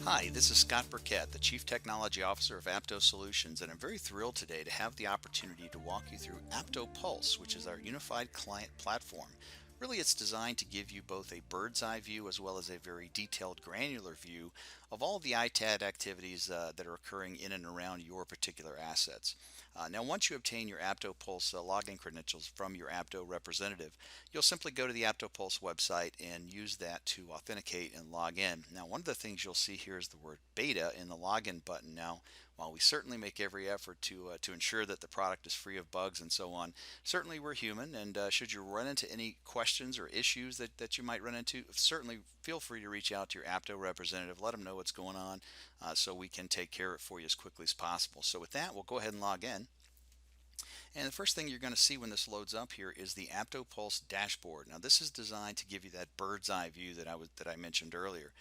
Hi, this is Scott Burkett, the Chief Technology Officer of Apto Solutions, and I'm very thrilled today to have the opportunity to walk you through AptoPulse, which is our unified client platform. Really, it's designed to give you both a bird's eye view as well as a very detailed, granular view of all the ITAD activities that are occurring in and around your particular assets. Now, once you obtain your AptoPulse login credentials from your Apto representative, you'll simply go to the AptoPulse website and use that to authenticate and log in. Now, one of the things you'll see here is the word beta in the login button. Now, while we certainly make every effort to ensure that the product is free of bugs and so on, certainly we're human, and should you run into any questions or issues that you might run into, certainly feel free to reach out to your Apto representative, let them know what's going on so we can take care of it for you as quickly as possible. So with that, we'll go ahead and log in. And the first thing you're going to see when this loads up here is the AptoPulse dashboard. Now this is designed to give you that bird's eye view that I mentioned earlier.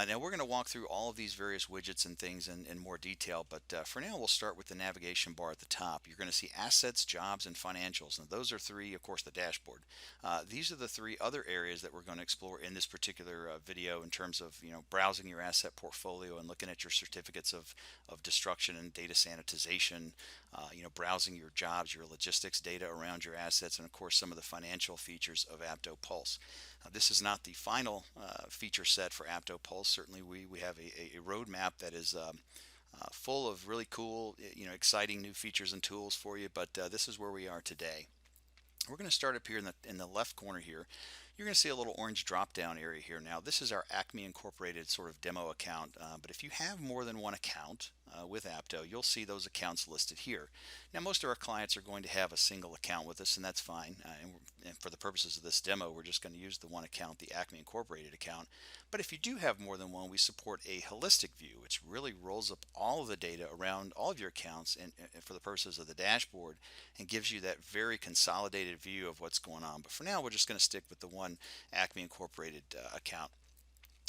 Now we're going to walk through all of these various widgets and things in more detail, but for now we'll start with the navigation bar at the top. You're going to see assets, jobs, and financials. Now those are three, of course, the dashboard. These are the three other areas that we're going to explore in this particular video in terms of browsing your asset portfolio and looking at your certificates of destruction and data sanitization, browsing your jobs, your logistics data around your assets, and of course some of the financial features of AptoPulse. This is not the final feature set for AptoPulse. Certainly we have a roadmap that is full of really cool, exciting new features and tools for you, but this is where we are today. We're going to start up here in the left corner here. You're going to see a little orange drop down area here. Now this is our Acme Incorporated sort of demo account, but if you have more than one account with Apto, you'll see those accounts listed here. Now most of our clients are going to have a single account with us, and that's fine. And for the purposes of this demo, we're just going to use the one account, the Acme Incorporated account. But if you do have more than one, we support a holistic view, which really rolls up all of the data around all of your accounts and for the purposes of the dashboard, and gives you that very consolidated view of what's going on. But for now, we're just going to stick with the one Acme Incorporated account.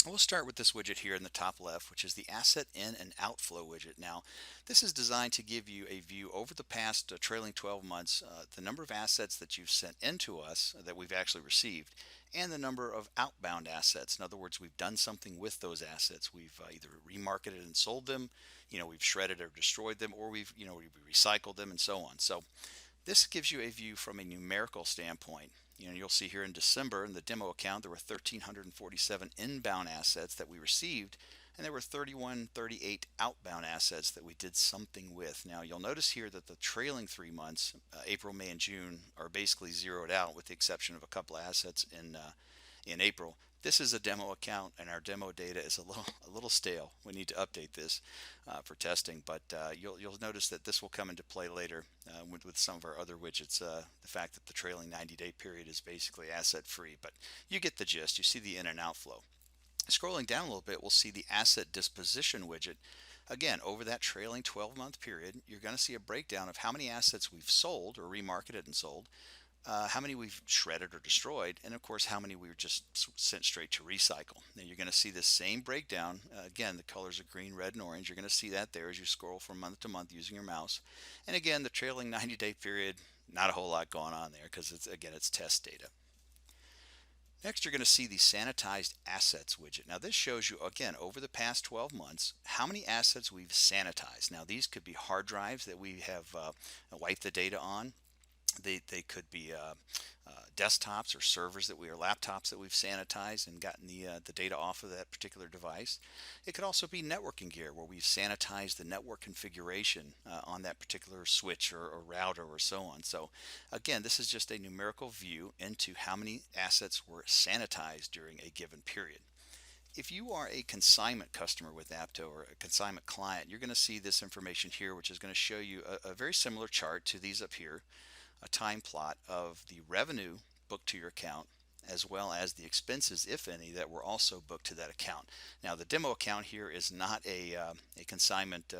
We'll start with this widget here in the top left, which is the Asset In and Outflow widget. Now, this is designed to give you a view over the past trailing 12 months, the number of assets that you've sent into us that we've actually received, and the number of outbound assets. In other words, we've done something with those assets. We've either remarketed and sold them, we've shredded or destroyed them, or we've recycled them and so on. So this gives you a view from a numerical standpoint. You'll see here in December in the demo account there were 1,347 inbound assets that we received, and there were 3,138 outbound assets that we did something with. Now you'll notice here that the trailing 3 months, April, May, and June, are basically zeroed out with the exception of a couple of assets in April. This is a demo account, and our demo data is a little stale. We need to update this for testing, but you'll notice that this will come into play later with some of our other widgets. The fact that the trailing 90-day period is basically asset free, but you get the gist. You see the in and outflow. Scrolling down a little bit, we'll see the asset disposition widget. Again, over that trailing 12-month period, you're going to see a breakdown of how many assets we've sold or remarketed and sold, how many we've shredded or destroyed, and of course how many we were just sent straight to recycle. Now you're going to see the same breakdown. Again, the colors are green, red, and orange. You're going to see that there as you scroll from month to month using your mouse. And again, the trailing 90-day period, not a whole lot going on there because it's test data. Next, you're going to see the sanitized assets widget. Now this shows you, again, over the past 12 months, how many assets we've sanitized. Now these could be hard drives that we have wiped the data on. They could be desktops or servers or laptops that we've sanitized and gotten the data off of that particular device. It could also be networking gear where we've sanitized the network configuration on that particular switch or router or so on. So again, this is just a numerical view into how many assets were sanitized during a given period. If you are a consignment customer with Apto or a consignment client, you're going to see this information here, which is going to show you a very similar chart to these up here, a time plot of the revenue booked to your account as well as the expenses, if any, that were also booked to that account. Now the demo account here is not a consignment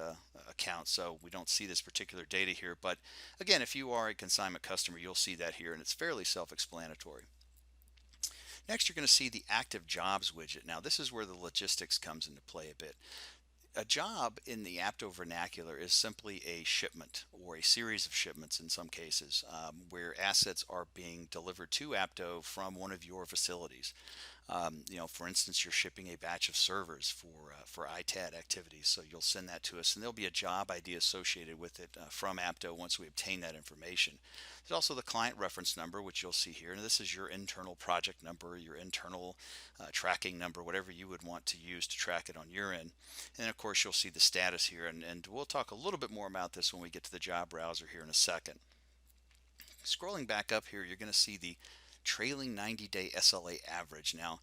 account, so we don't see this particular data here, but again, if you are a consignment customer, you'll see that here, and it's fairly self-explanatory. Next, you're going to see the active jobs widget. Now this is where the logistics comes into play a bit. A job in the Apto vernacular is simply a shipment or a series of shipments in some cases where assets are being delivered to Apto from one of your facilities. For instance, you're shipping a batch of servers for ITAD activities, so you'll send that to us, and there'll be a job ID associated with it from Apto once we obtain that information. There's also the client reference number, which you'll see here, and this is your internal project number, your internal tracking number, whatever you would want to use to track it on your end. And then, of course, you'll see the status here, and we'll talk a little bit more about this when we get to the job browser here in a second. Scrolling back up here, you're going to see the trailing 90-day SLA average. Now,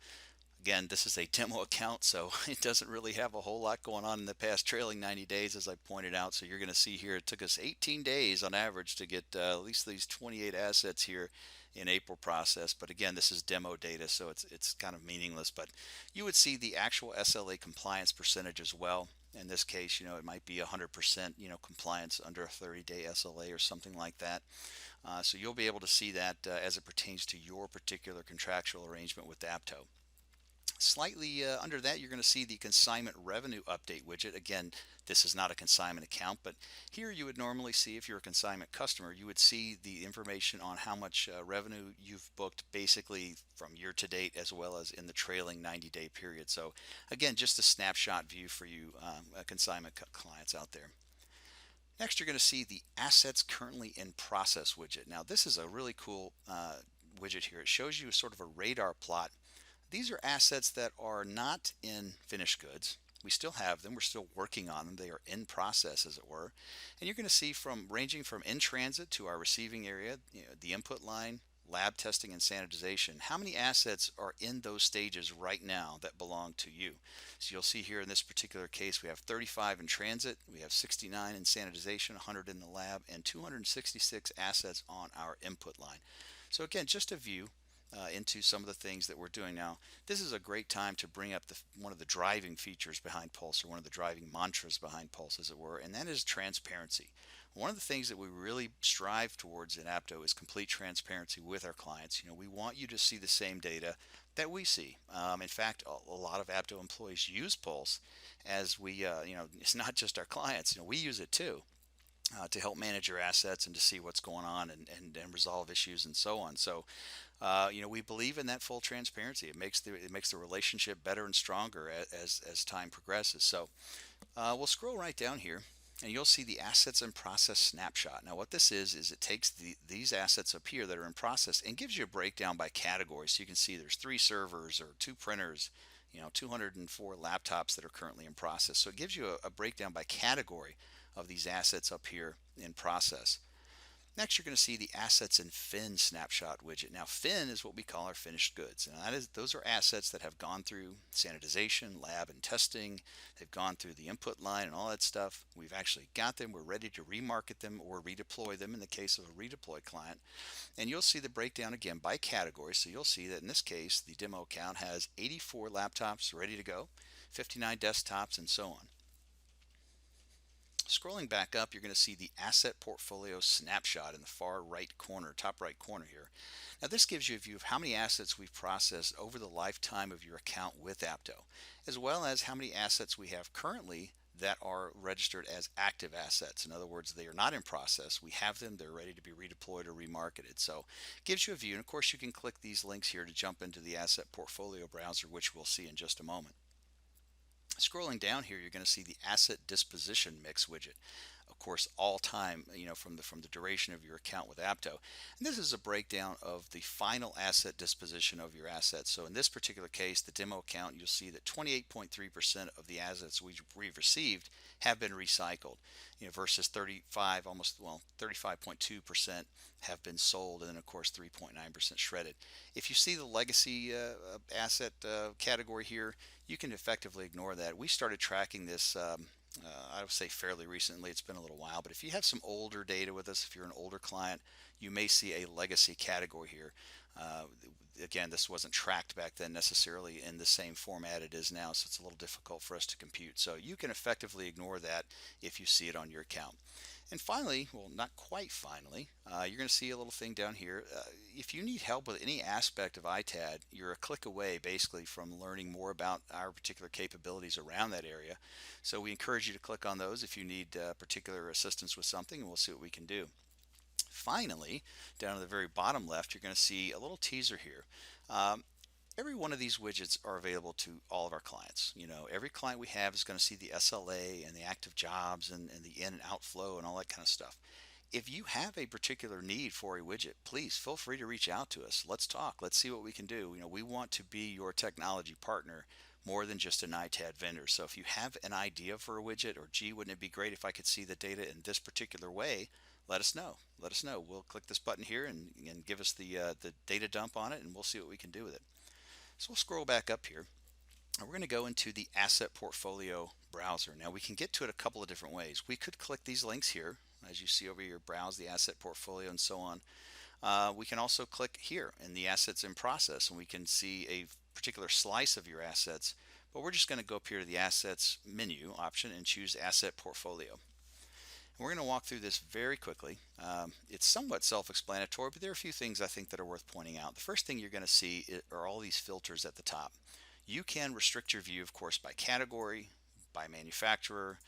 again, this is a demo account, so it doesn't really have a whole lot going on in the past trailing 90 days, as I pointed out. So you're going to see here it took us 18 days on average to get at least these 28 assets here in April process. But again, this is demo data, so it's kind of meaningless. But you would see the actual SLA compliance percentage as well. In this case, it might be 100%, compliance under a 30-day SLA or something like that. So you'll be able to see that as it pertains to your particular contractual arrangement with Apto. Slightly under that, you're going to see the consignment revenue update widget. Again, this is not a consignment account, but here you would normally see, if you're a consignment customer, you would see the information on how much revenue you've booked basically from year to date as well as in the trailing 90-day period. So again, just a snapshot view for you consignment clients out there. Next, you're going to see the assets currently in process widget. Now, this is a really cool widget here. It shows you sort of a radar plot. These are assets that are not in finished goods. We still have them. We're still working on them. They are in process, as it were. And you're going to see ranging from in transit to our receiving area, the input line, lab testing and sanitization, how many assets are in those stages right now that belong to you. So you'll see here in this particular case, we have 35 in transit, we have 69 in sanitization, 100 in the lab, and 266 assets on our input line. So again, just a view into some of the things that we're doing now. This is a great time to bring up one of the driving features behind Pulse, or one of the driving mantras behind Pulse, as it were, and that is transparency. One of the things that we really strive towards in Apto is complete transparency with our clients. We want you to see the same data that we see. In fact, a lot of Apto employees use Pulse as it's not just our clients. We use it too. To help manage your assets and to see what's going on and resolve issues and so on. So, we believe in that full transparency. It makes the relationship better and stronger as time progresses. So, we'll scroll right down here, and you'll see the assets in process snapshot. Now, what this is it takes these assets up here that are in process and gives you a breakdown by category. So you can see there's 3 servers or 2 printers, 204 laptops that are currently in process. So it gives you a breakdown by category of these assets up here in process. Next, you're going to see the assets in fin snapshot widget. Now, fin is what we call our finished goods. And those are assets that have gone through sanitization, lab, and testing. They've gone through the input line and all that stuff. We've actually got them. We're ready to remarket them or redeploy them in the case of a redeploy client. And you'll see the breakdown again by category. So you'll see that in this case, the demo account has 84 laptops ready to go, 59 desktops, and so on. Scrolling back up, you're going to see the asset portfolio snapshot in the far right corner, top right corner here. Now, this gives you a view of how many assets we've processed over the lifetime of your account with Apto, as well as how many assets we have currently that are registered as active assets. In other words, they are not in process. We have them. They're ready to be redeployed or remarketed. So it gives you a view. And of course, you can click these links here to jump into the asset portfolio browser, which we'll see in just a moment. Scrolling down here, you're going to see the asset disposition mix widget. Of course, all time, from the duration of your account with Apto. And this is a breakdown of the final asset disposition of your assets. So in this particular case, the demo account, you'll see that 28.3% of the assets we've received have been recycled, versus 35.2% have been sold, and then of course 3.9% shredded. If you see the legacy asset category here, you can effectively ignore that. We started tracking this I would say fairly recently. It's been a little while, but if you have some older data with us, if you're an older client, you may see a legacy category here. Again, this wasn't tracked back then necessarily in the same format it is now, so it's a little difficult for us to compute. So you can effectively ignore that if you see it on your account. And finally, well, not quite finally, you're going to see a little thing down here. If you need help with any aspect of ITAD, you're a click away basically from learning more about our particular capabilities around that area. So we encourage you to click on those if you need particular assistance with something, and we'll see what we can do. Finally, down at the very bottom left, you're going to see a little teaser here. every one of these widgets are available to all of our clients. Every client we have is going to see the SLA and the active jobs and the in and outflow and all that kind of stuff. If you have a particular need for a widget, please feel free to reach out to us. Let's talk. Let's see what we can do. We want to be your technology partner more than just an ITAD vendor. So if you have an idea for a widget, or gee, wouldn't it be great if I could see the data in this particular way? Let us know. Let us know. We'll click this button here and give us the data dump on it, and we'll see what we can do with it. So we'll scroll back up here. We're going to go into the asset portfolio browser. Now we can get to it a couple of different ways. We could click these links here, as you see over here, browse the asset portfolio and so on. We can also click here in the assets in process, and we can see a particular slice of your assets, but we're just going to go up here to the assets menu option and choose asset portfolio. We're going to walk through this very quickly. It's somewhat self-explanatory, but there are a few things I think that are worth pointing out. The first thing you're going to see are all these filters at the top. You can restrict your view, of course, by category, by manufacturer,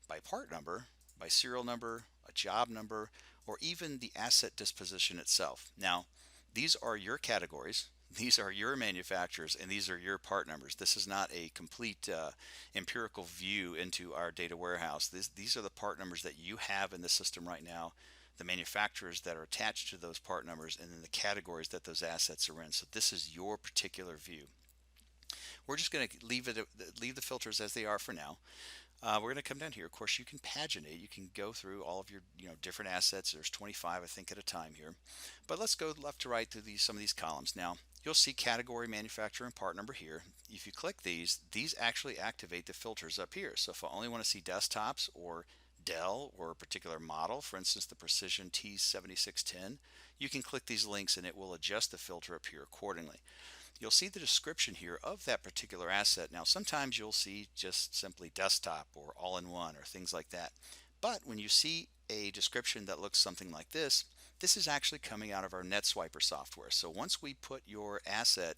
by part number, by serial number, a job number, or even the asset disposition itself. Now, these are your categories, these are your manufacturers, and these are your part numbers. This is not a complete empirical view into our data warehouse. These are the part numbers that you have in the system right now, the manufacturers that are attached to those part numbers, and then the categories that those assets are in. So this is your particular view. We're just going to leave the filters as they are for now. We're going to come down here. Of course, you can paginate. You can go through all of your different assets. There's 25, I think, at a time here. But let's go left to right through some of these columns. Now, you'll see category, manufacturer, and part number here. If you click these actually activate the filters up here. So if I only want to see desktops or Dell or a particular model, for instance, the Precision T7610, you can click these links and it will adjust the filter up here accordingly. You'll see the description here of that particular asset. Now, sometimes you'll see just simply desktop or all-in-one or things like that. But when you see a description that looks something like this is actually coming out of our NetSwiper software. So once we put your asset,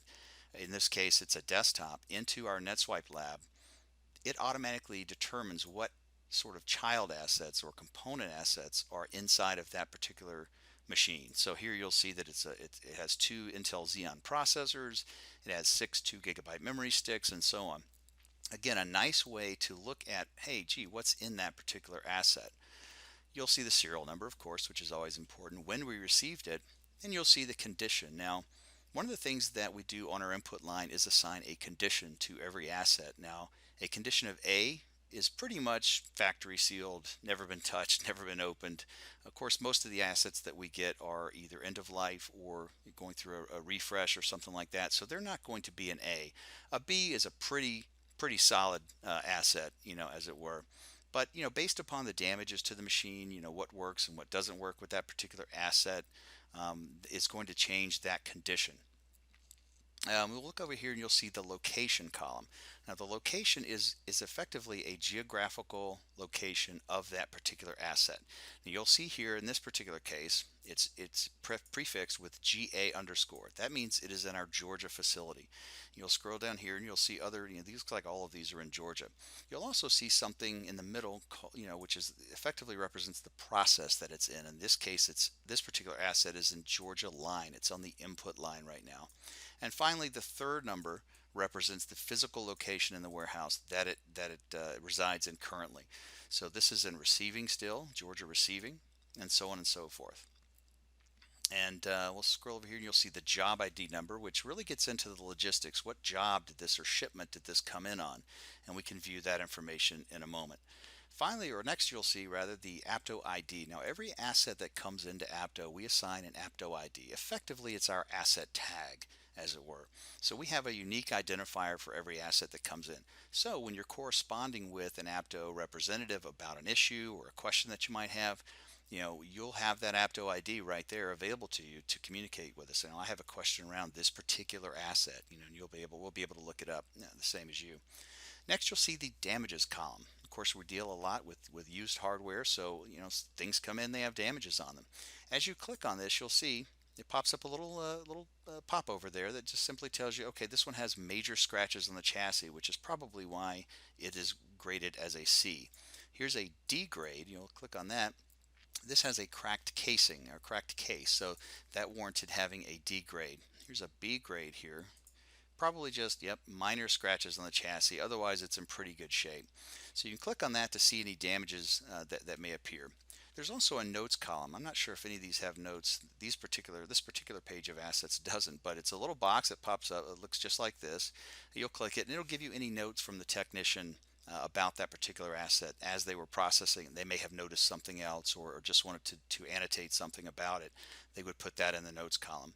in this case it's a desktop, into our NetSwipe lab, it automatically determines what sort of child assets or component assets are inside of that particular machine. So here you'll see that it has 2 Intel Xeon processors, it has 6 2 GB memory sticks, and so on. Again, a nice way to look at, hey, gee, what's in that particular asset. You'll see the serial number, of course, which is always important, when we received it, and you'll see the condition. Now, one of the things that we do on our input line is assign a condition to every asset. Now, a condition of A is pretty much factory sealed, never been touched, never been opened. Of course, most of the assets that we get are either end of life or going through a refresh or something like that, so they're not going to be an A. A B is a pretty solid asset, as it were. But based upon the damages to the machine, what works and what doesn't work with that particular asset, is going to change that condition. We'll look over here and you'll see the location column. Now the location is effectively a geographical location of that particular asset. Now you'll see here in this particular case, it's prefixed with GA underscore. That means it is in our Georgia facility. You'll scroll down here and you'll see other, these look like all of these are in Georgia. You'll also see something in the middle, which is effectively represents the process that it's in. In this case, this particular asset is in Georgia line. It's on the input line right now. And finally, the third number represents the physical location in the warehouse that it resides in currently. So this is in receiving still, Georgia receiving, and so on and so forth. And we'll scroll over here and you'll see the job ID number, which really gets into the logistics. What job did this or shipment did this come in on? And we can view that information in a moment. Finally, or next you'll see rather, the Apto ID. Now every asset that comes into Apto, we assign an Apto ID. Effectively, it's our asset tag, as it were. So we have a unique identifier for every asset that comes in. So when you're corresponding with an Apto representative about an issue or a question that you might have, you'll have that Apto ID right there available to you to communicate with us. And I have a question around this particular asset, and we'll be able to look it up, the same as you. Next, you'll see the damages column. Of course, we deal a lot with used hardware, so things come in, they have damages on them. As you click on this, you'll see it pops up a little pop over there that just simply tells you, okay, this one has major scratches on the chassis, which is probably why it is graded as a C. Here's a D grade. You'll click on that. This has a cracked casing or cracked case, so that warranted having a D grade. Here's a B grade here. probably just, yep, minor scratches on the chassis. Otherwise, it's in pretty good shape. So you can click on that to see any damages that may appear. There's also a notes column. I'm not sure if any of these have notes. This particular page of assets doesn't, but it's a little box that pops up. It looks just like this. You'll click it and it'll give you any notes from the technician about that particular asset as they were processing. They may have noticed something else or just wanted to annotate something about it. They would put that in the notes column.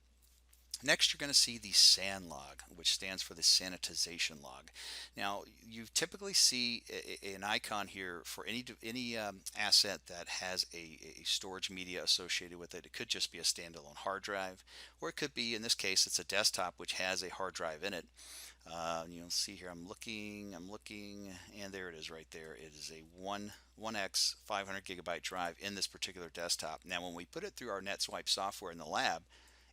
Next, you're going to see the SAN log, which stands for the sanitization log. Now, you typically see an icon here for any asset that has a storage media associated with it. It could just be a standalone hard drive, or it could be, in this case, it's a desktop which has a hard drive in it. You'll see here, I'm looking, and there it is right there. It is a 1x 500 gigabyte drive in this particular desktop. Now, when we put it through our NetSwipe software in the lab,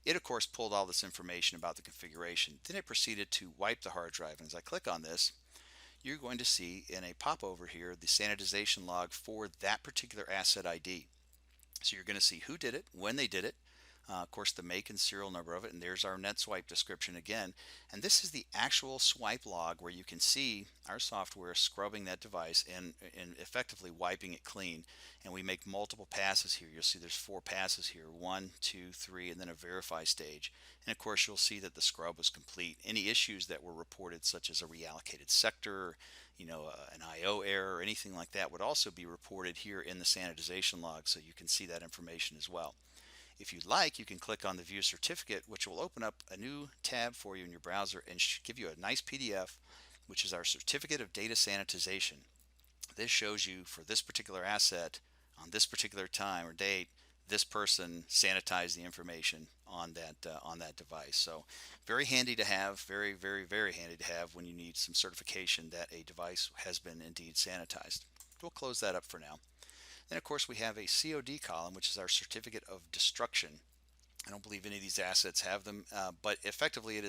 it of course pulled all this information about the configuration. Then it proceeded to wipe the hard drive. And as I click on this, you're going to see in a popover here the sanitization log for that particular asset ID. So you're going to see who did it, when they did it, of course the make and serial number of it, and there's our NetSwipe description again. And this is the actual swipe log where you can see our software scrubbing that device and effectively wiping it clean. And we make multiple passes here. You'll see there's 4 passes here, 1, 2, 3, and then a verify stage. And of course you'll see that the scrub was complete. Any issues that were reported, such as a reallocated sector, an IO error or anything like that, would also be reported here in the sanitization log, so you can see that information as well. If you'd like, you can click on the View Certificate, which will open up a new tab for you in your browser and give you a nice PDF, which is our Certificate of Data Sanitization. This shows you for this particular asset, on this particular time or date, this person sanitized the information on that device. So very handy to have, very, very, very handy to have when you need some certification that a device has been indeed sanitized. We'll close that up for now. Then of course we have a COD column, which is our certificate of destruction. I don't believe any of these assets have them, but effectively it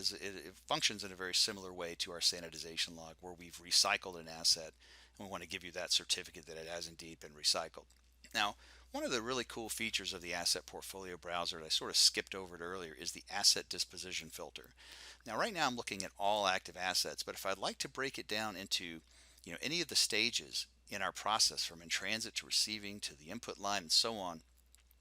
functions in a very similar way to our sanitization log, where we've recycled an asset and we want to give you that certificate that it has indeed been recycled. Now, one of the really cool features of the asset portfolio browser that I sort of skipped over it earlier is the asset disposition filter. Now right now I'm looking at all active assets, but if I'd like to break it down into any of the stages in our process, from in transit to receiving to the input line and so on,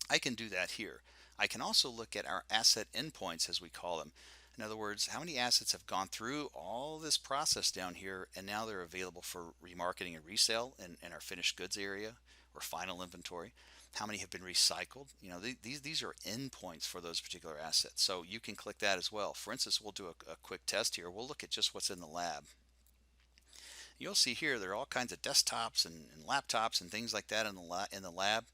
I can do that here. I can also look at our asset endpoints, as we call them. In other words, how many assets have gone through all this process down here and now they're available for remarketing and resale in our finished goods area or final inventory. How many have been recycled? These are endpoints for those particular assets. So you can click that as well. For instance, we'll do a quick test here. We'll look at just what's in the lab. You'll see here there are all kinds of desktops and laptops and things like that in the lab.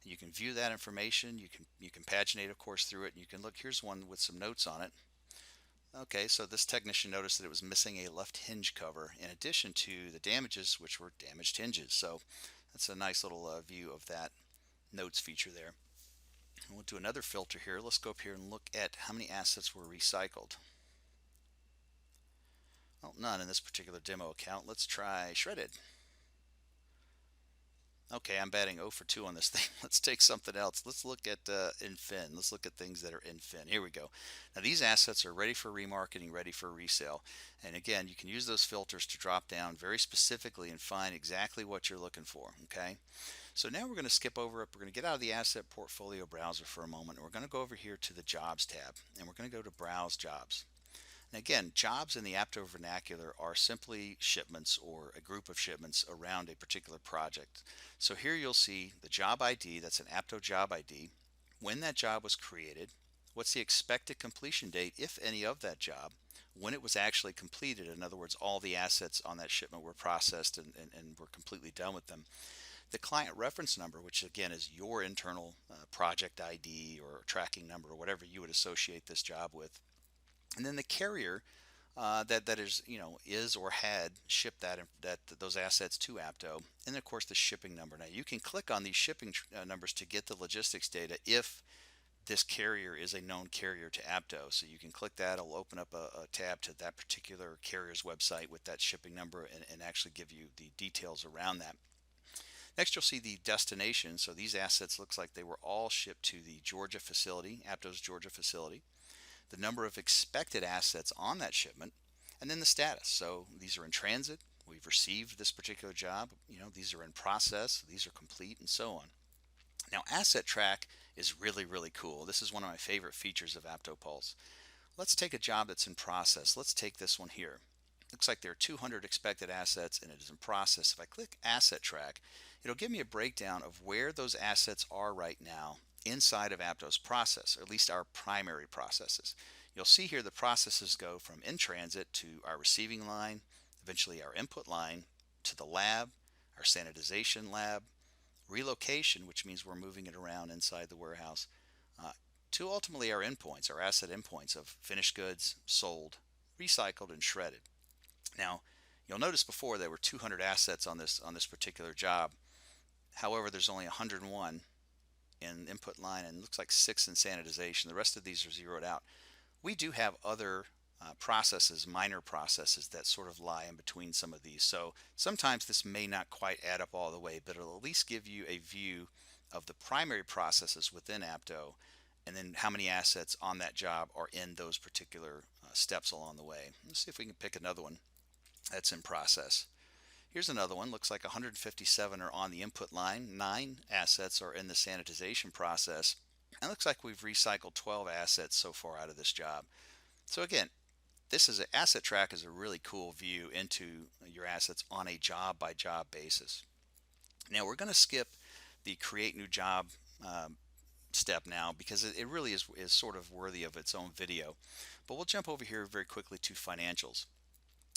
You can view that information. You can paginate, of course, through it. And you can look. Here's one with some notes on it. Okay, so this technician noticed that it was missing a left hinge cover, in addition to the damages, which were damaged hinges. So that's a nice little view of that notes feature there. And we'll do another filter here. Let's go up here and look at how many assets were recycled. Well, none in this particular demo account. Let's try shredded. Okay, I'm batting 0 for 2 on this thing. Let's take something else. Let's look at infin. Let's look at things that are infin. Here we go. Now these assets are ready for remarketing, ready for resale. And again, you can use those filters to drop down very specifically and find exactly what you're looking for. Okay. So now we're going to skip over. We're going to get out of the asset portfolio browser for a moment. And we're going to go over here to the Jobs tab, and we're going to go to Browse Jobs. And again, jobs in the Apto vernacular are simply shipments or a group of shipments around a particular project. So here you'll see the job ID, that's an Apto job ID, when that job was created, what's the expected completion date, if any, of that job, when it was actually completed. In other words, all the assets on that shipment were processed and were completely done with them. The client reference number, which again is your internal project ID or tracking number or whatever you would associate this job with. And then the carrier that is or had shipped those assets to Apto, and of course the shipping number. Now you can click on these shipping numbers to get the logistics data if this carrier is a known carrier to Apto. So you can click that. It'll open up a tab to that particular carrier's website with that shipping number and actually give you the details around that. Next, you'll see the destination. So these assets looks like they were all shipped to the Georgia facility, Apto's Georgia facility. The number of expected assets on that shipment, And then the status. So these are in transit. We've received this particular job. These are in process. These are complete, and so on. Now, Asset Track is really, really cool. This is one of my favorite features of AptoPulse. Let's take a job that's in process. Let's take this one here. Looks like there are 200 expected assets and it is in process. If I click Asset Track, it'll give me a breakdown of where those assets are right now inside of Apto's process, or at least our primary processes. You'll see here the processes go from in transit to our receiving line, eventually our input line, to the lab, our sanitization lab, relocation, which means we're moving it around inside the warehouse, uh, to ultimately our endpoints, our asset endpoints of finished goods, sold, recycled, and shredded. Now, you'll notice before there were 200 assets on this particular job. However, there's only 101 in input line and looks like 6 in sanitization. The rest of these are zeroed out. We do have other processes, minor processes that sort of lie in between some of these. So sometimes this may not quite add up all the way, but it'll at least give you a view of the primary processes within Apto, and then how many assets on that job are in those particular steps along the way. Let's see if we can pick another one that's in process. Here's another one. Looks like 157 are on the input line. 9 assets are in the sanitization process. And it looks like we've recycled 12 assets so far out of this job. So again, Asset Track is a really cool view into your assets on a job by job basis. Now we're going to skip the create new job step now because it really is sort of worthy of its own video. But we'll jump over here very quickly to financials.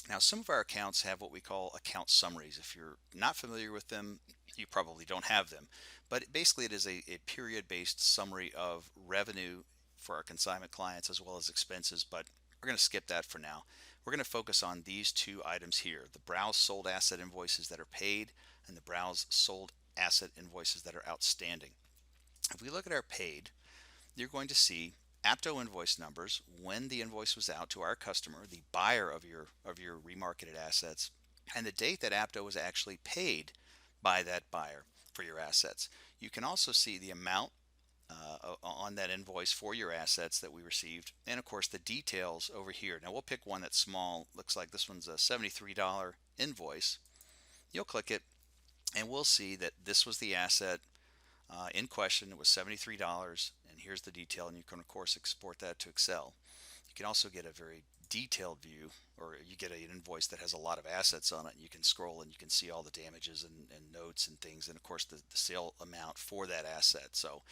Now, some of our accounts have what we call account summaries. If you're not familiar with them, you probably don't have them. But basically, it is a period-based summary of revenue for our consignment clients as well as expenses. But we're going to skip that for now. We're going to focus on these 2 items here: the browse sold asset invoices that are paid and the browse sold asset invoices that are outstanding. If we look at our paid, you're going to see Apto invoice numbers when the invoice was out to our customer, the buyer of your remarketed assets, and the date that Apto was actually paid by that buyer for your assets. You can also see the amount on that invoice for your assets that we received, and of course the details over here. Now we'll pick one that's small. Looks like this one's a $73 invoice. You'll click it and we'll see that this was the asset in question. It was $73, and here's the detail, and you can of course export that to Excel. You can also get a very detailed view, or you get an invoice that has a lot of assets on it, and you can scroll and you can see all the damages and notes and things, and of course the sale amount for that asset. So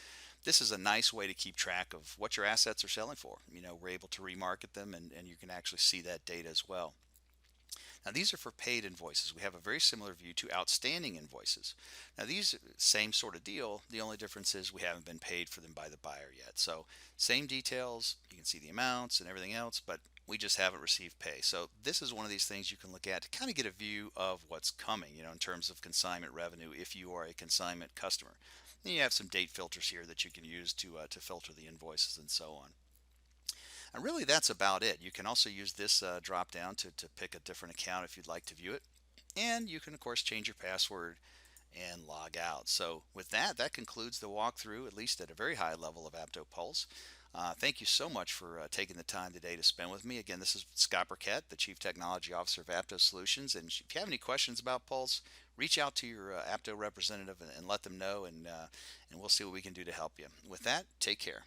this is a nice way to keep track of what your assets are selling for. We're able to remarket them, and you can actually see that data as well. Now these are for paid invoices. We have a very similar view to outstanding invoices. Now these, same sort of deal. The only difference is we haven't been paid for them by the buyer yet. So same details, you can see the amounts and everything else, but we just haven't received pay. So this is one of these things you can look at to kind of get a view of what's coming, in terms of consignment revenue if you are a consignment customer. Then you have some date filters here that you can use to filter the invoices and so on. And really that's about it. You can also use this drop down to pick a different account if you'd like to view it. And you can of course change your password and log out. So with that, that concludes the walkthrough, at least at a very high level, of AptoPulse. Thank you so much for taking the time today to spend with me. Again, this is Scott Burkett, the Chief Technology Officer of Apto Solutions. And if you have any questions about Pulse, reach out to your Apto representative and let them know, and we'll see what we can do to help you. With that, take care.